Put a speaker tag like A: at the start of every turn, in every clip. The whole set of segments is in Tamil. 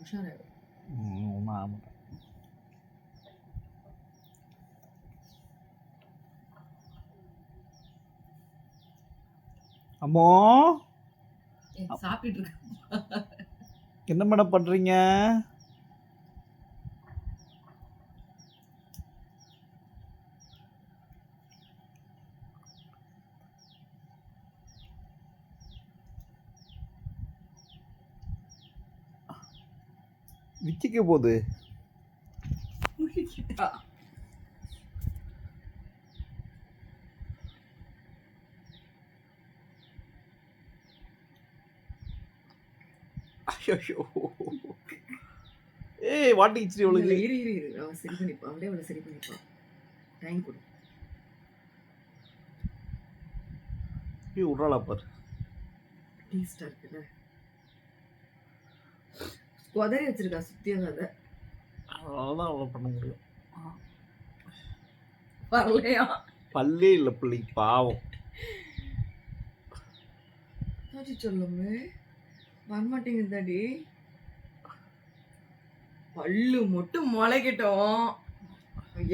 A: உஷாராயிடும்.
B: ஒன்றும் ஆக மாட்டேன். அம்மோ
A: சாப்பிட்டுட்டு இருக்க.
B: என்ன மேடம் பண்ணுறீங்க? விச்சிக்க போகுது.
A: முழிக்கிட்டா.
B: ஐயோ ஏய் வாட்டிச்சு அவளுக்கு.
A: இரு இரு இரு அவன் சரி பண்ணிப்பா. அவளே அவளை சரி பண்ணிப்பா. டைம் கொடு.
B: விட்றாளா பாரு.
A: டேஸ்டா இருக்குல்ல. உதறி வச்சிருக்கா சுத்தியும் அதை.
B: அதனாலதான் அவளை பண்ண முடியும்.
A: வரலையா?
B: பல்லே இல்லை பிள்ளைக்கு பாவம்.
A: சொல்லுமே வரமாட்டேங்குதாடி. பல்லு மட்டும் முளைக்கட்டும்.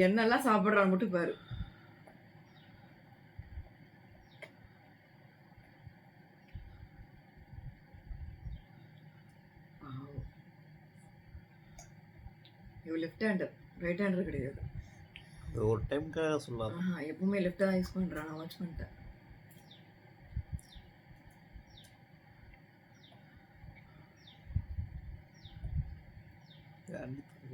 A: என்னெல்லாம் சாப்பிட்றான்னு மட்டும் பாரு. இவ லெஃப்ட் ஹேண்டர், ரைட் ஹேண்டர் கிடையாது.
B: ஒரு டைம்க்காக சொல்லாது.
A: எப்பவுமே லெஃப்ட் தான் யூஸ் பண்றான். நான் வாட்ச் பண்ணிட்டேன்.
B: கண்டிப்பாக